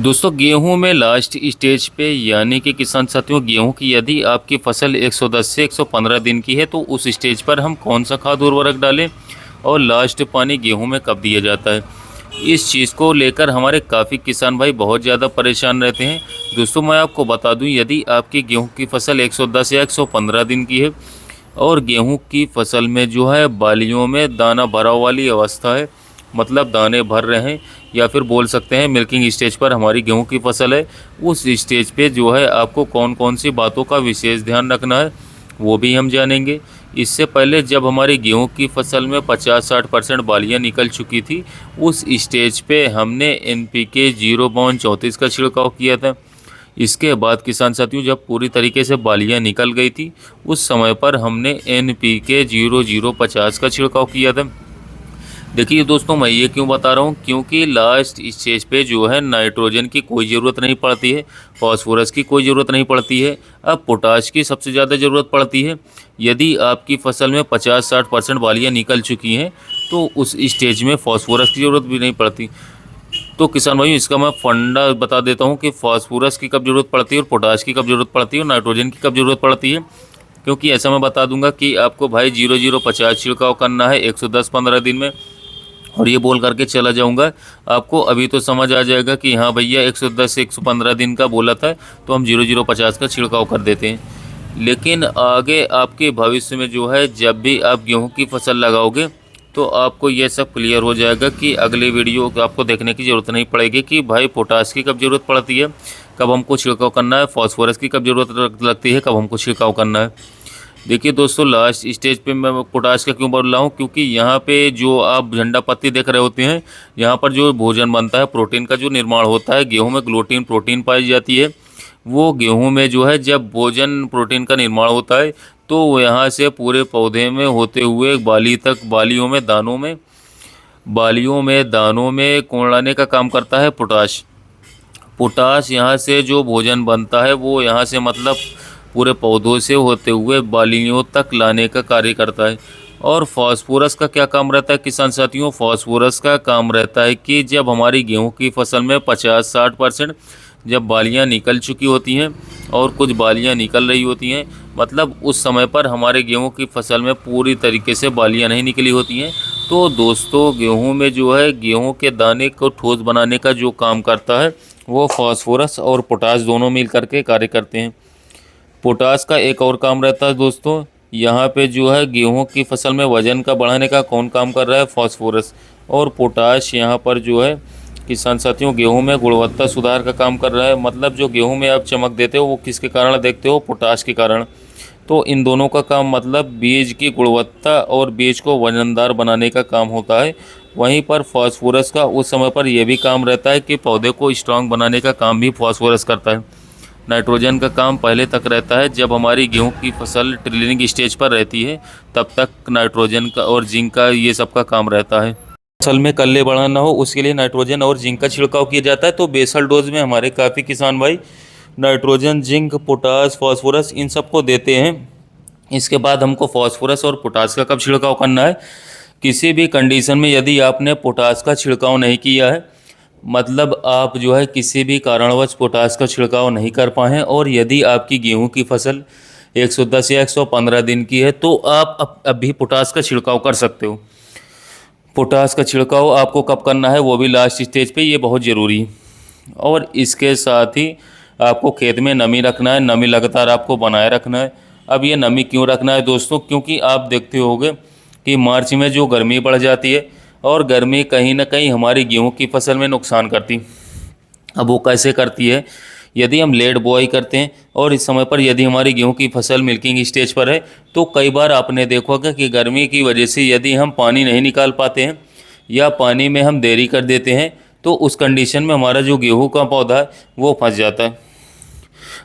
दोस्तों गेहूं में लास्ट स्टेज पे यानी कि किसान साथियों गेहूं की यदि आपकी फसल 110 से 115 दिन की है तो उस स्टेज पर हम कौन सा खाद उर्वरक डालें और लास्ट पानी गेहूं में कब दिया जाता है। इस चीज़ को लेकर हमारे काफ़ी किसान भाई बहुत ज़्यादा परेशान रहते हैं। दोस्तों मैं आपको बता दूं, यदि आपकी गेहूं की फसल 110 या 115 दिन की है और गेहूं की फसल में जो है बालियों में दाना भराव वाली अवस्था है, मतलब दाने भर रहे हैं, या फिर बोल सकते हैं मिल्किंग स्टेज पर हमारी गेहूं की फसल है, उस स्टेज पे जो है आपको कौन कौन सी बातों का विशेष ध्यान रखना है वो भी हम जानेंगे। इससे पहले जब हमारी गेहूं की फसल में 50-60% बालियाँ निकल चुकी थी, उस स्टेज पे हमने NPK 0-34 का छिड़काव किया था। इसके बाद किसान साथियों जब पूरी तरीके से बालियाँ निकल गई थी, उस समय पर हमने NPK 0050 का छिड़काव किया था। देखिए दोस्तों मैं ये क्यों बता रहा हूँ, क्योंकि लास्ट स्टेज पे जो है नाइट्रोजन की कोई ज़रूरत नहीं पड़ती है, फास्फोरस की कोई ज़रूरत नहीं पड़ती है, अब पोटाश की सबसे ज़्यादा ज़रूरत पड़ती है। यदि आपकी फसल में 50-60% बालियाँ निकल चुकी हैं तो उस स्टेज में फास्फोरस की ज़रूरत भी नहीं पड़ती। तो किसान भाई इसका मैं फंडा बता देता हूँ कि फास्फोरस की कब ज़रूरत पड़ती है और पोटाश की कब ज़रूरत पड़ती है और नाइट्रोजन की कब ज़रूरत पड़ती है। क्योंकि ऐसा मैं बता दूंगा कि आपको भाई 0050 छिड़काव करना है 110-15 दिन में, और ये बोल करके चला जाऊंगा, आपको अभी तो समझ आ जाएगा कि हाँ भैया 110 से 115 दिन का बोला था तो हम 0050 का छिड़काव कर देते हैं। लेकिन आगे आपके भविष्य में जो है जब भी आप गेहूं की फसल लगाओगे तो आपको ये सब क्लियर हो जाएगा कि अगले वीडियो आपको देखने की ज़रूरत नहीं पड़ेगी कि भाई पोटाश की कब ज़रूरत पड़ती है, कब हमको छिड़काव करना है, फास्फोरस की कब ज़रूरत लगती है, कब हमको छिड़काव करना है। देखिए दोस्तों लास्ट स्टेज पे मैं पोटाश का क्यों बोल रहा हूँ, क्योंकि यहाँ पे जो आप झंडा पत्ती देख रहे होते हैं, यहाँ पर जो भोजन बनता है, प्रोटीन का जो निर्माण होता है, गेहूं में ग्लूटीन प्रोटीन पाई जाती है। वो गेहूं में जो है जब भोजन प्रोटीन का निर्माण होता है तो वो यहाँ से पूरे पौधे में होते हुए बाली तक, बालियों में दानों में कोड़ाने का काम करता है पोटाश। पोटाश यहाँ से जो भोजन बनता है वो यहाँ से मतलब पूरे पौधों से होते हुए बालियों तक लाने का कार्य करता है। और फास्फोरस का क्या काम रहता है किसान साथियों, फास्फोरस का काम रहता है कि जब हमारी गेहूं की फसल में 50-60% जब बालियां निकल चुकी होती हैं और कुछ बालियां निकल रही होती हैं, मतलब उस समय पर हमारे गेहूं की फसल में पूरी तरीके से बालियां नहीं निकली होती हैं, तो दोस्तों गेहूं में जो है गेहूं के दाने को ठोस बनाने का जो काम करता है वो फास्फोरस और पोटाश दोनों मिल करके कार्य करते हैं। पोटाश का एक और काम रहता है दोस्तों, यहाँ पे जो है गेहूं की फसल में वजन का बढ़ाने का कौन काम कर रहा है, फास्फोरस। और पोटाश यहाँ पर जो है किसान साथियों गेहूं में गुणवत्ता सुधार का काम कर रहा है, मतलब जो गेहूं में आप चमक देते हो वो किसके कारण देखते हो, पोटाश के कारण। तो इन दोनों का काम मतलब बीज की गुणवत्ता और बीज को वजनदार बनाने का काम होता है। वहीं पर फास्फोरस का उस समय पर यह भी काम रहता है कि पौधे को स्ट्रांग बनाने का काम भी फास्फोरस करता है। नाइट्रोजन का काम पहले तक रहता है, जब हमारी गेहूं की फसल ट्रिलिंग स्टेज पर रहती है तब तक नाइट्रोजन का और जिंक का ये सब का काम रहता है। फसल में कल्ले बढ़ा ना हो उसके लिए नाइट्रोजन और जिंक का छिड़काव किया जाता है। तो बेसल डोज में हमारे काफ़ी किसान भाई नाइट्रोजन, जिंक, पोटास, फास्फोरस इन सबको देते हैं। इसके बाद हमको फास्फोरस और पोटास का कब छिड़काव करना है, किसी भी कंडीशन में यदि आपने पोटास का छिड़काव नहीं किया है, मतलब आप जो है किसी भी कारणवश पोटास का छिड़काव नहीं कर पाए हैं और यदि आपकी गेहूं की फसल 110 या 115 दिन की है तो आप अभी पोटास का छिड़काव कर सकते हो। पोटास का छिड़काव आपको कब करना है वो भी लास्ट स्टेज पे, ये बहुत ज़रूरी है। और इसके साथ ही आपको खेत में नमी रखना है, नमी लगातार आपको बनाए रखना है। अब ये नमी क्यों रखना है दोस्तों, क्योंकि आप देखते होंगे कि मार्च में जो गर्मी बढ़ जाती है और गर्मी कहीं ना कहीं हमारी गेहूं की फसल में नुकसान करती। अब वो कैसे करती है, यदि हम लेट बुआई करते हैं और इस समय पर यदि हमारी गेहूं की फसल मिल्किंग स्टेज पर है तो कई बार आपने देखोगे कि गर्मी की वजह से यदि हम पानी नहीं निकाल पाते हैं या पानी में हम देरी कर देते हैं तो उस कंडीशन में हमारा जो गेहूं का पौधा है वो फंस जाता है।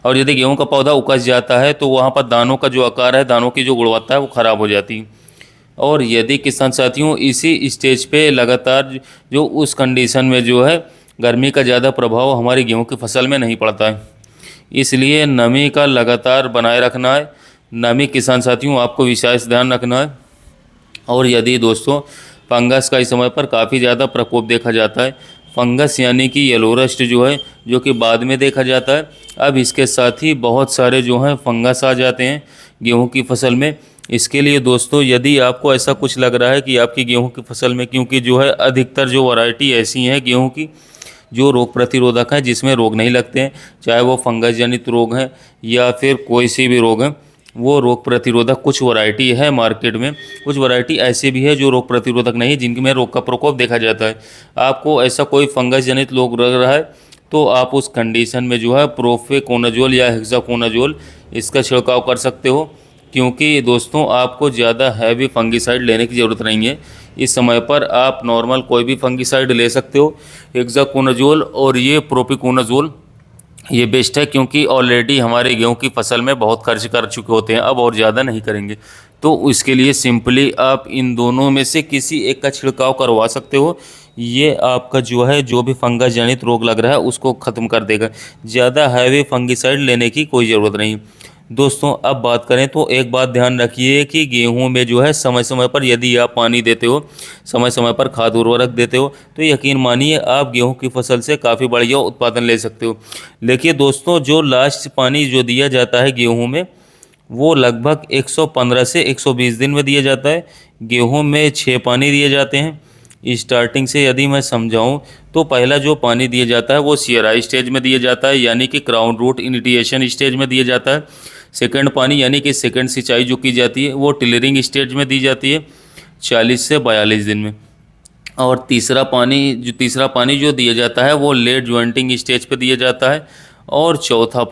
और यदि गेहूं का पौधा उकस जाता है तो वहाँ पर दानों का जो आकार है, दानों की जो गुणवत्ता है वो ख़राब हो जाती है। और यदि किसान साथियों इसी स्टेज पे लगातार जो उस कंडीशन में जो है गर्मी का ज़्यादा प्रभाव हमारी गेहूं की फसल में नहीं पड़ता है, इसलिए नमी का लगातार बनाए रखना है। नमी किसान साथियों आपको विशेष ध्यान रखना है। और यदि दोस्तों फंगस का इस समय पर काफ़ी ज़्यादा प्रकोप देखा जाता है, फंगस यानी कि येलो रस्ट जो है, जो कि बाद में देखा जाता है। अब इसके साथ ही बहुत सारे जो हैं फंगस आ जाते हैं गेहूं की फसल में। इसके लिए दोस्तों, यदि आपको ऐसा कुछ लग रहा है कि आपकी गेहूं की फसल में, क्योंकि जो है अधिकतर जो वैरायटी ऐसी हैं गेहूं की जो रोग प्रतिरोधक हैं, जिसमें रोग नहीं लगते हैं, चाहे वो फंगस जनित रोग हैं या फिर कोई सी भी रोग हैं, वो रोग प्रतिरोधक कुछ वैरायटी है मार्केट में। कुछ वैरायटी ऐसे भी है जो रोग प्रतिरोधक नहीं है, जिनमें रोग का प्रकोप देखा जाता है। आपको ऐसा कोई फंगस जनित रोग लग रहा है तो आप उस कंडीशन में जो है प्रोफेकोनाजोल या हेक्साकोनाजोल इसका छिड़काव कर सकते हो, क्योंकि दोस्तों आपको ज़्यादा हैवी फंगिसाइड लेने की ज़रूरत नहीं है। इस समय पर आप नॉर्मल कोई भी फंगिसाइड ले सकते हो। हेक्साकोनाजोल और ये प्रोपिकोनाजोल ये बेस्ट है, क्योंकि ऑलरेडी हमारे गेहूं की फसल में बहुत खर्च कर चुके होते हैं, अब और ज़्यादा नहीं करेंगे। तो इसके लिए सिंपली आप इन दोनों में से किसी एक का छिड़काव करवा सकते हो। ये आपका जो है जो भी फंगस जनित रोग लग रहा है उसको ख़त्म कर देगा। ज़्यादा हैवी फंगिसाइड लेने की कोई ज़रूरत नहीं। दोस्तों, अब बात करें तो एक बात ध्यान रखिए कि गेहूं में जो है समय समय पर यदि आप पानी देते हो, समय समय पर खाद उर्वरक देते हो, तो यकीन मानिए आप गेहूं की फसल से काफ़ी बढ़िया उत्पादन ले सकते हो। देखिए दोस्तों, जो लास्ट पानी जो दिया जाता है गेहूं में, वो लगभग 115 से 120 दिन में दिया जाता है। गेहूं में 6 पानी दिए जाते हैं। स्टार्टिंग से यदि मैं समझाऊं तो पहला जो पानी दिया जाता है वो सीयराई स्टेज में दिया जाता है, यानी कि क्राउन रूट इनिटिएशन स्टेज में दिया जाता है। सेकंड पानी यानी कि सेकंड सिंचाई जो की जाती है वो टिलरिंग स्टेज में दी जाती है 40 से 42 दिन में। और तीसरा पानी जो दिया जाता है वो लेट ज्वाइंटिंग स्टेज पे दिया जाता है। और चौथा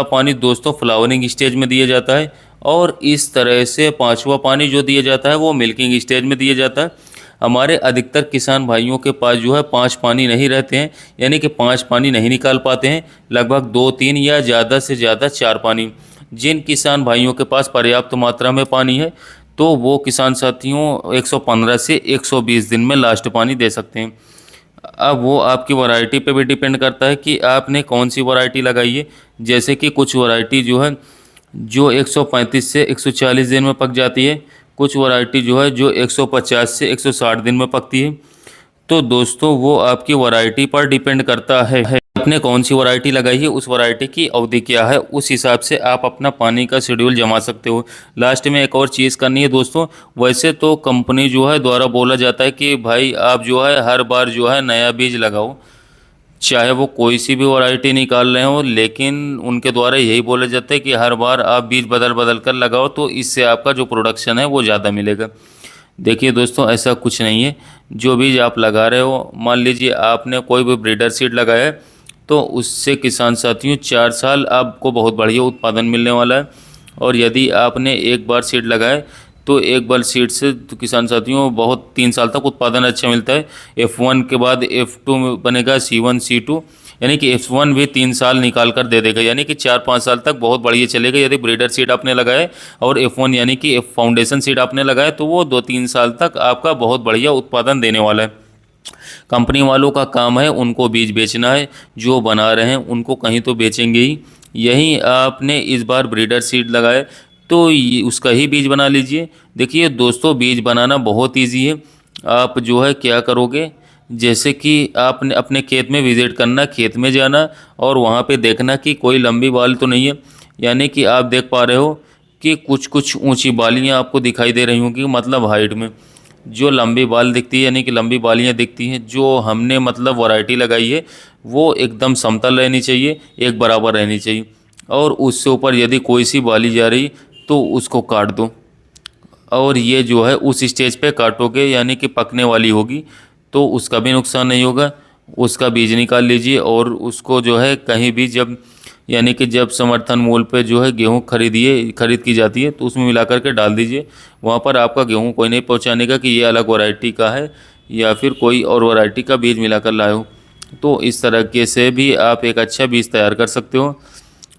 पानी दोस्तों फ्लावरिंग स्टेज में दिया जाता है। और इस तरह से पांचवा पानी जो दिया जाता है वो मिल्किंग स्टेज में दिया जाता है। हमारे अधिकतर किसान भाइयों के पास जो है 5 पानी नहीं रहते हैं, यानी कि 5 पानी नहीं निकाल पाते हैं, लगभग 2-3 या ज़्यादा से ज़्यादा 4 पानी। जिन किसान भाइयों के पास पर्याप्त मात्रा में पानी है तो वो किसान साथियों 115 से 120 दिन में लास्ट पानी दे सकते हैं। अब वो आपकी वैरायटी पे भी डिपेंड करता है कि आपने कौन सी वैरायटी लगाई है। जैसे कि कुछ वैरायटी जो है जो 135 से 140 दिन में पक जाती है, कुछ वैरायटी जो है जो 150 से 160 दिन में पकती है। तो दोस्तों, वो आपकी वैरायटी पर डिपेंड करता है आपने कौन सी वैरायटी लगाई है, उस वैरायटी की अवधि क्या है, उस हिसाब से आप अपना पानी का शेड्यूल जमा सकते हो। लास्ट में एक और चीज़ करनी है दोस्तों, वैसे तो कंपनी जो है द्वारा बोला जाता है कि भाई आप जो है हर बार जो है नया बीज लगाओ, चाहे वो कोई सी भी वैरायटी निकाल रहे हो, लेकिन उनके द्वारा यही बोला जाता है कि हर बार आप बीज बदल बदल कर लगाओ, तो इससे आपका जो प्रोडक्शन है वो ज़्यादा मिलेगा। देखिए दोस्तों, ऐसा कुछ नहीं है। जो बीज आप लगा रहे हो, मान लीजिए आपने कोई भी ब्रीडर सीड लगाया है, तो उससे किसान साथियों 4 साल आपको बहुत बढ़िया उत्पादन मिलने वाला है। और यदि आपने एक बार सीड लगाए तो एक बार सीड से तो किसान साथियों बहुत 3 साल तक उत्पादन अच्छा मिलता है। F1 के बाद F2 बनेगा, C1 C2, यानी कि F1 भी 3 साल निकाल कर दे देगा, यानी कि 4-5 साल तक बहुत बढ़िया चलेगा। यदि ब्रीडर सीड आपने लगाए और F1 यानी कि फाउंडेशन सीड आपने लगाए तो वो 2-3 साल तक आपका बहुत बढ़िया उत्पादन देने वाला है। कंपनी वालों का काम है उनको बीज बेचना है, जो बना रहे हैं उनको कहीं तो बेचेंगे ही। यही आपने इस बार ब्रीडर सीड लगाए तो उसका ही बीज बना लीजिए। देखिए दोस्तों, बीज बनाना बहुत इजी है। आप जो है क्या करोगे, जैसे कि आपने अपने खेत में विजिट करना, खेत में जाना और वहाँ पे देखना कि कोई लंबी बाल तो नहीं है। यानी कि आप देख पा रहे हो कि कुछ कुछ ऊंची बालियाँ आपको दिखाई दे रही होंगी, मतलब हाइट में जो लंबी बाल दिखती है, यानी कि लंबी बालियाँ दिखती हैं। जो हमने मतलब वैरायटी लगाई है वो एकदम समतल रहनी चाहिए, एक बराबर रहनी चाहिए। और उससे ऊपर यदि कोई सी बाली जा रही तो उसको काट दो। और ये जो है उस स्टेज पे काटोगे यानी कि पकने वाली होगी तो उसका भी नुकसान नहीं होगा। उसका बीज निकाल लीजिए और उसको जो है कहीं भी जब यानी कि जब समर्थन मूल्य पे जो है गेहूँ खरीद की जाती है तो उसमें मिला करके डाल दीजिए। वहाँ पर आपका गेहूँ कोई नहीं पहचानेगा का कि ये अलग वैरायटी का है या फिर कोई और वैरायटी का बीज मिलाकर लाए हो। तो इस तरह से भी आप एक अच्छा बीज तैयार कर सकते हो।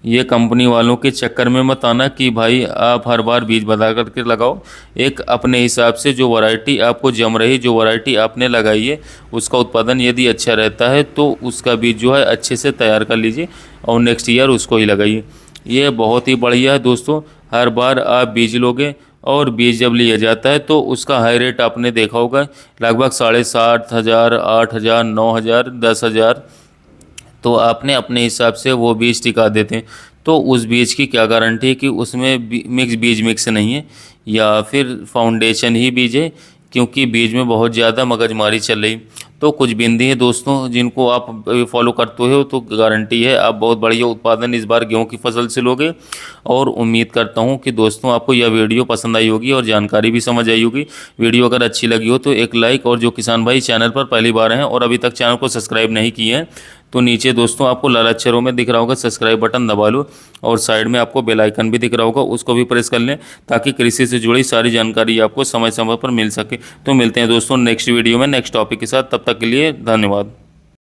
ये कंपनी वालों के चक्कर में मत आना कि भाई आप हर बार बीज बदल करके लगाओ। एक अपने हिसाब से जो वैरायटी आपको जम रही, जो वैरायटी आपने लगाई है उसका उत्पादन यदि अच्छा रहता है तो उसका बीज जो है अच्छे से तैयार कर लीजिए और नेक्स्ट ईयर उसको ही लगाइए। ये बहुत ही बढ़िया है दोस्तों। हर बार आप बीज लोगे और बीज जब लिया जाता है तो उसका हाई रेट आपने देखा होगा, लगभग 7,500, 8,000, 9,000, 10,000। तो आपने अपने हिसाब से वो बीज टिका देते हैं। तो उस बीज की क्या गारंटी है कि उसमें बीज मिक्स नहीं है या फिर फाउंडेशन ही बीज है, क्योंकि बीज में बहुत ज़्यादा मगजमारी चल रही। तो कुछ बिंदी है दोस्तों जिनको आप फॉलो करते हो, तो गारंटी है आप बहुत बढ़िया उत्पादन इस बार गेहूं की फसल से लोगे। और उम्मीद करता हूं कि दोस्तों आपको यह वीडियो पसंद आई होगी और जानकारी भी समझ आई होगी। वीडियो अगर अच्छी लगी हो तो एक लाइक, और जो किसान भाई चैनल पर पहली बार हैं और अभी तक चैनल को सब्सक्राइब नहीं किए हैं तो नीचे दोस्तों आपको लाल अक्षरों में दिख रहा होगा सब्सक्राइब बटन, दबा लो। और साइड में आपको बेल आइकन भी दिख रहा होगा, उसको भी प्रेस कर लें ताकि कृषि से जुड़ी सारी जानकारी आपको समय समय पर मिल सके। तो मिलते हैं दोस्तों नेक्स्ट वीडियो में नेक्स्ट टॉपिक के साथ, तब तक के लिए धन्यवाद।